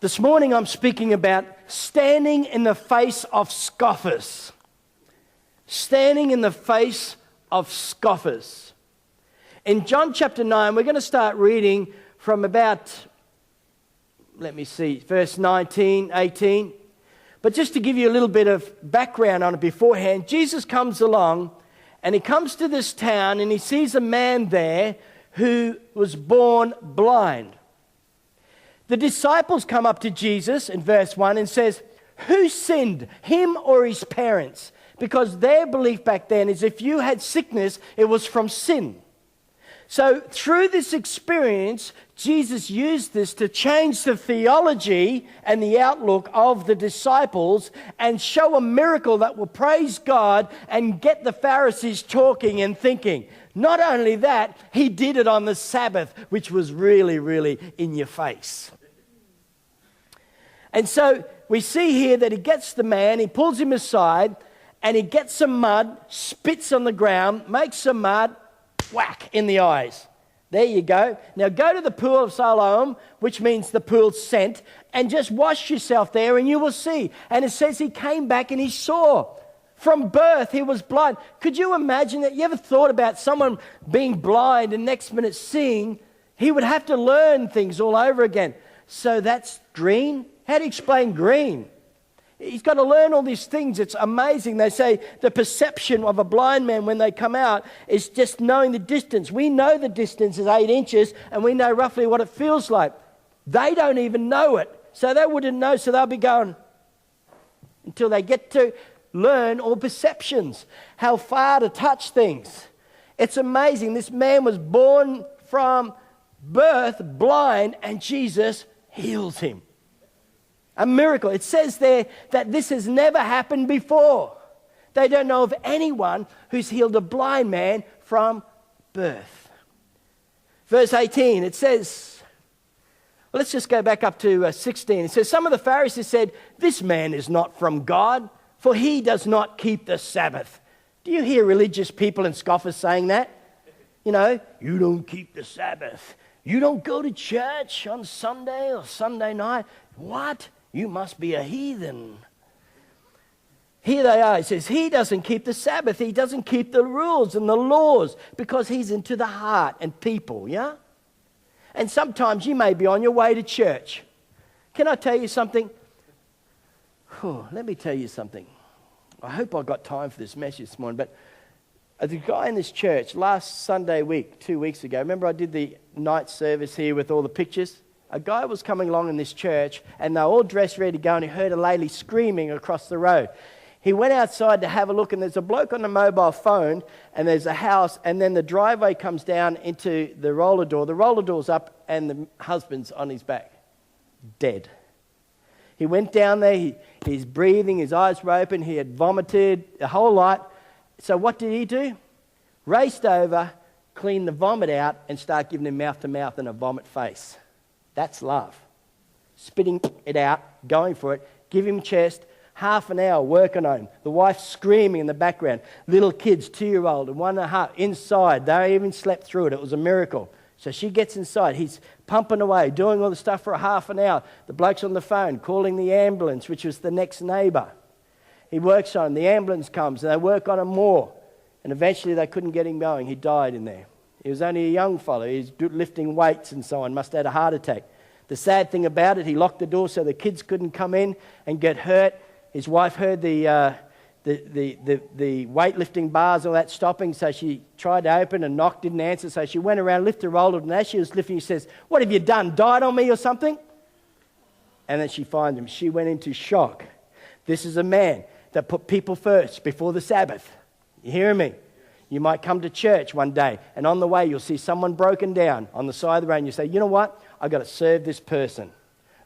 This morning I'm speaking about standing in the face of scoffers. Standing in the face of scoffers. In John chapter 9, we're going to start reading from about, verse 19, 18. But just to give you a little bit of background on it beforehand, Jesus comes along and he comes to this town and he sees a man there who was born blind. The disciples come up to Jesus in verse 1 and says, who sinned, him or his parents? Because their belief back then is if you had sickness, it was from sin. So through this experience, Jesus used this to change the theology and the outlook of the disciples and show a miracle that will praise God and get the Pharisees talking and thinking. Not only that, he did it on the Sabbath, which was really, really in your face. And so we see here that he gets the man, he pulls him aside, and he gets some mud, spits on the ground, makes some mud, whack in the eyes. There you go. Now go to the pool of Siloam, which means the pool sent, and just wash yourself there and you will see. And it says he came back and he saw. From birth he was blind. Could you imagine that? You ever thought about someone being blind and next minute seeing? He would have to learn things all over again. So that's green? How do you explain green? He's got to learn all these things. It's amazing. They say the perception of a blind man when they come out is just knowing the distance. We know the distance is 8 inches and we know roughly what it feels like. They don't even know it. So they wouldn't know. So they'll be going until they get to learn all perceptions, how far to touch things. It's amazing. This man was born from birth blind and Jesus heals him. A miracle. It says there that this has never happened before. They don't know of anyone who's healed a blind man from birth. Verse 18, it says, well, let's just go back up to 16. It says, some of the Pharisees said, this man is not from God, for he does not keep the Sabbath. Do you hear religious people and scoffers saying that? You know, you don't keep the Sabbath. You don't go to church on Sunday or Sunday night. What? You must be a heathen. Here they are. It says he doesn't keep the Sabbath. He doesn't keep the rules and the laws because he's into the heart and people, yeah? And sometimes you may be on your way to church. Can I tell you something? Let me tell you something. I hope I got time for this message this morning, but the guy in this church last Sunday week, 2 weeks ago, remember I did the night service here with all the pictures? A guy was coming along in this church and they were all dressed ready to go and he heard a lady screaming across the road. He went outside to have a look and there's a bloke on the mobile phone and there's a house and then the driveway comes down into the roller door. The roller door's up and the husband's on his back, dead. He went down there, he's breathing, his eyes were open, he had vomited, a whole lot. So what did he do? Raced over, cleaned the vomit out and started giving him mouth to mouth and a vomit face. That's love. Spitting it out, going for it, give him chest, half an hour working on him. The wife screaming in the background. Little kids, 2-year-old and 1.5, inside. They even slept through it. It was a miracle. So she gets inside. He's pumping away, doing all the stuff for a half an hour. The bloke's on the phone, calling the ambulance, which was the next neighbour. He works on him. The ambulance comes and they work on him more. And eventually they couldn't get him going. He died in there. He was only a young fellow. He was lifting weights and so on. Must have had a heart attack. The sad thing about it, he locked the door so the kids couldn't come in and get hurt. His wife heard the weightlifting bars, all that stopping, so she tried to open and knocked, didn't answer. So she went around, lifted, rolled it, and as she was lifting, she says, "What have you done? Died on me or something?" And then she finds him. She went into shock. This is a man that put people first before the Sabbath. You hearing me? You might come to church one day and on the way you'll see someone broken down on the side of the road and you say, you know what? I've got to serve this person.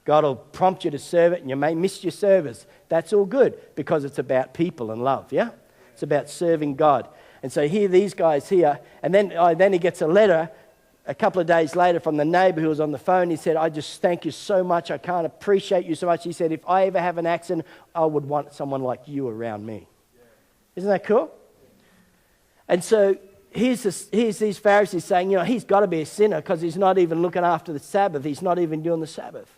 God will prompt you to serve it and you may miss your service. That's all good because it's about people and love, yeah? It's about serving God. And so here these guys here, and then he gets a letter a couple of days later from the neighbour who was on the phone. He said, I just thank you so much. I can't appreciate you so much. He said, if I ever have an accident, I would want someone like you around me. Isn't that cool? And so here's these Pharisees saying, you know, he's got to be a sinner because he's not even looking after the Sabbath. He's not even doing the Sabbath.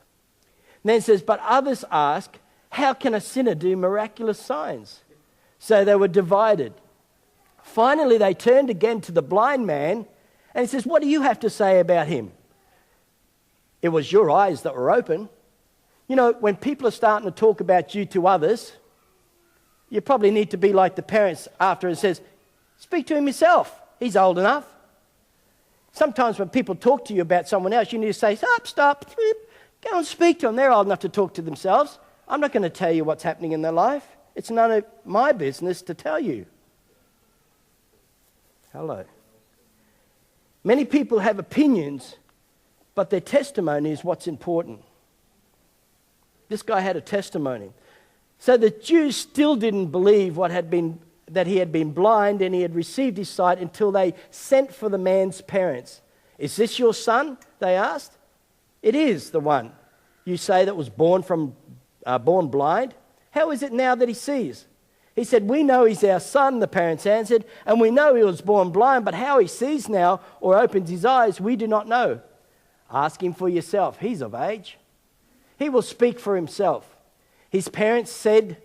And then it says, but others ask, how can a sinner do miraculous signs? So they were divided. Finally, they turned again to the blind man, and he says, what do you have to say about him? It was your eyes that were open. You know, when people are starting to talk about you to others, you probably need to be like the parents after and says, speak to him yourself. He's old enough. Sometimes when people talk to you about someone else, you need to say, stop, go and speak to them. They're old enough to talk to themselves. I'm not going to tell you what's happening in their life. It's none of my business to tell you. Hello. Many people have opinions, but their testimony is what's important. This guy had a testimony. So the Jews still didn't believe that he had been blind and he had received his sight until they sent for the man's parents. Is this your son? They asked. It is the one you say that was born blind. How is it now that he sees? He said, we know he's our son, the parents answered, and we know he was born blind, but how he sees now or opens his eyes, we do not know. Ask him for yourself. He's of age. He will speak for himself. His parents said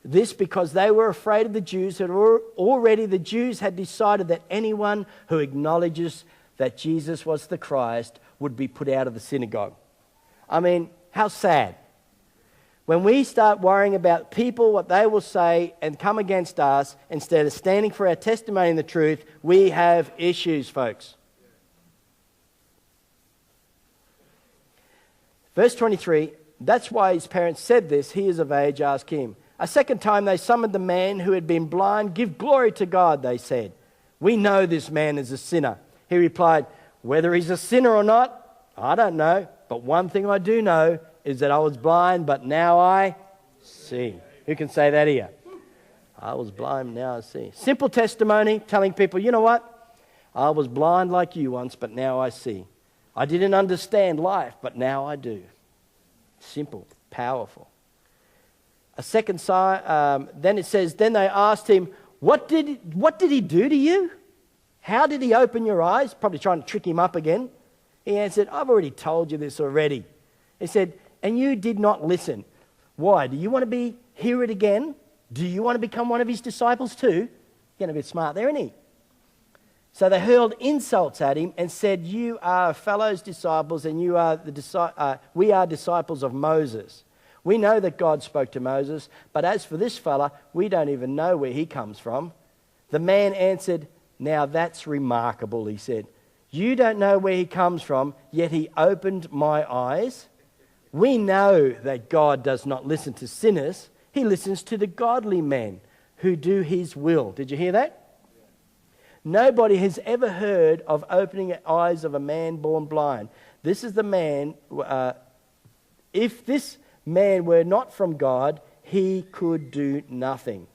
this because they were afraid of the Jews, and already the Jews had decided that anyone who acknowledges that Jesus was the Christ would be put out of the synagogue. I mean, how sad. When we start worrying about people, what they will say, and come against us, instead of standing for our testimony and the truth, we have issues, folks. Verse 23, that's why his parents said this. He is of age, ask him. A second time they summoned the man who had been blind. Give glory to God, they said. We know this man is a sinner. He replied, whether he's a sinner or not, I don't know. But one thing I do know is that I was blind, but now I see. Who can say that here? I was blind, now I see. Simple testimony, telling people, you know what? I was blind like you once, but now I see. I didn't understand life, but now I do. Simple, powerful. A second sign, then it says, then they asked him, what did he do to you? How did he open your eyes? Probably trying to trick him up again. He answered, I've already told you this already. He said, and you did not listen. Why? Do you want to hear it again? Do you want to become one of his disciples too? Getting a bit smart there, isn't he? So they hurled insults at him and said, you are fellows disciples and we are disciples of Moses. We know that God spoke to Moses, but as for this fella, we don't even know where he comes from. The man answered, now that's remarkable, he said. You don't know where he comes from, yet he opened my eyes. We know that God does not listen to sinners. He listens to the godly men who do his will. Did you hear that? Nobody has ever heard of opening the eyes of a man born blind. This is the man, if this man were not from God, he could do nothing.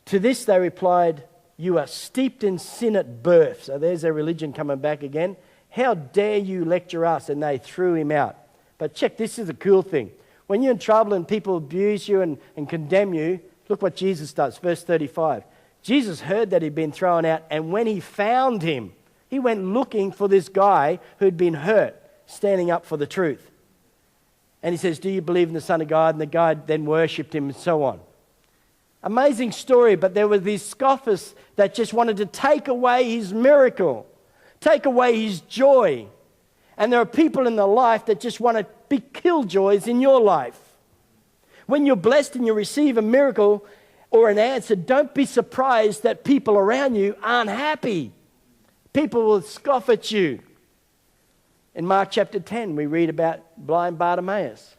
To this they replied, you are steeped in sin at birth. So there's their religion coming back again. How dare you lecture us? And they threw him out. But check, this is a cool thing. When you're in trouble and people abuse you and condemn you, look what Jesus does. Verse 35. Jesus heard that he'd been thrown out, and when he found him, he went looking for this guy who'd been hurt, standing up for the truth. And he says, do you believe in the Son of God? And the guy then worshipped him and so on. Amazing story, but there were these scoffers that just wanted to take away his miracle, take away his joy. And there are people in their life that just want to be killjoys in your life. When you're blessed and you receive a miracle or an answer, don't be surprised that people around you aren't happy. People will scoff at you. In Mark chapter 10, we read about blind Bartimaeus.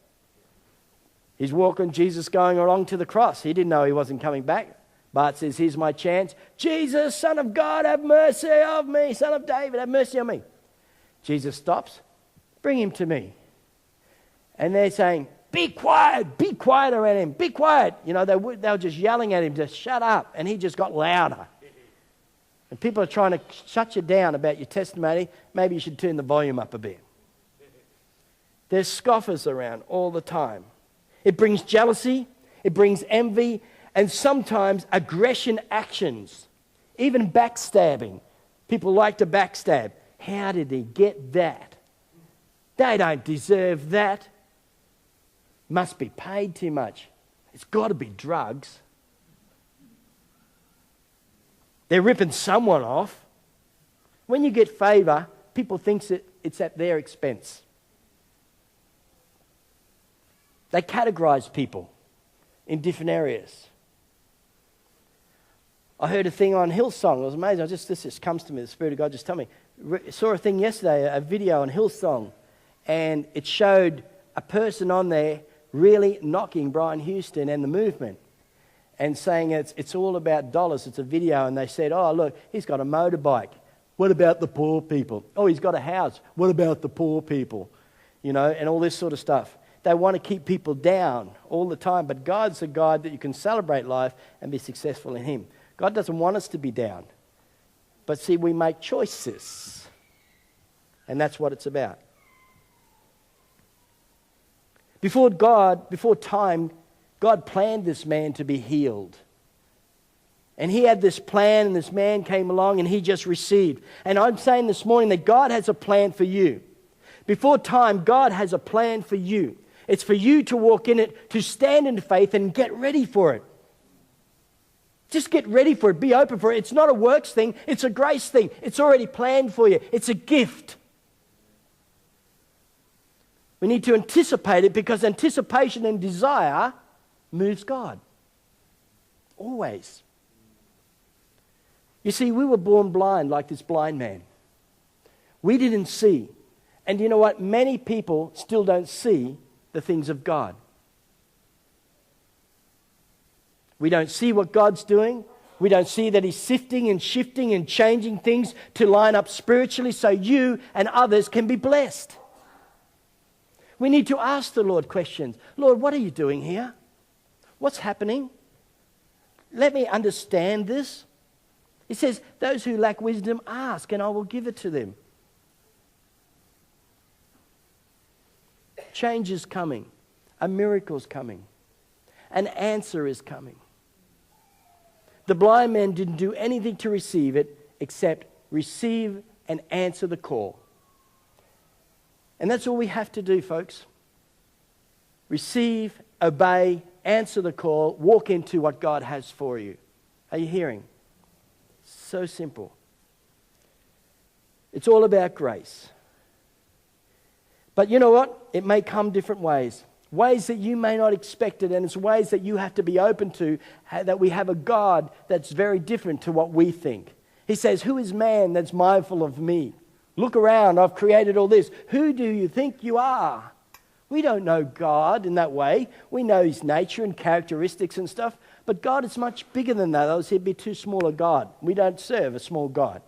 He's walking, Jesus going along to the cross. He didn't know he wasn't coming back. Bart says, here's my chance. Jesus, Son of God, have mercy of me. Son of David, have mercy on me. Jesus stops. Bring him to me. And they're saying, be quiet around him. Be quiet. You know, they were just yelling at him, just shut up. And he just got louder. And people are trying to shut you down about your testimony. Maybe you should turn the volume up a bit. There's scoffers around all the time. It brings jealousy, it brings envy, and sometimes aggression actions, even backstabbing. People like to backstab. How did he get that? They don't deserve that. Must be paid too much. It's got to be drugs. They're ripping someone off. When you get favour, people think it's at their expense. They categorise people in different areas. I heard a thing on Hillsong. It was amazing. This just comes to me. The Spirit of God just told me. Saw a thing yesterday, a video on Hillsong, and it showed a person on there really knocking Brian Houston and the movement and saying it's all about dollars. It's a video, and they said, oh, look, he's got a motorbike. What about the poor people? Oh, he's got a house. What about the poor people? You know, and all this sort of stuff. They want to keep people down all the time, but God's a God that you can celebrate life and be successful in Him. God doesn't want us to be down. But see, we make choices. And that's what it's about. Before time, God planned this man to be healed. And he had this plan, and this man came along, and he just received. And I'm saying this morning that God has a plan for you. Before time, God has a plan for you. It's for you to walk in it, to stand in faith and get ready for it. Just get ready for it. Be open for it. It's not a works thing. It's a grace thing. It's already planned for you. It's a gift. We need to anticipate it, because anticipation and desire moves God. Always. You see, we were born blind like this blind man. We didn't see. And you know what? Many people still don't see the things of God. We don't see what God's doing. We don't see that He's sifting and shifting and changing things to line up spiritually so you and others can be blessed. We need to ask the Lord questions. Lord, what are you doing here? What's happening? Let me understand this. He says, those who lack wisdom ask, and I will give it to them. Change is coming. A miracle is coming. An answer is coming. The blind man didn't do anything to receive it except receive and answer the call. And that's all we have to do, folks. Receive, obey, answer the call, walk into what God has for you. Are you hearing? So simple. It's all about grace. But you know what? It may come different ways. Ways that you may not expect it, and it's ways that you have to be open to, that we have a God that's very different to what we think. He says, who is man that's mindful of me? Look around, I've created all this. Who do you think you are? We don't know God in that way. We know His nature and characteristics and stuff, but God is much bigger than that. Else He'd be too small a God. We don't serve a small God.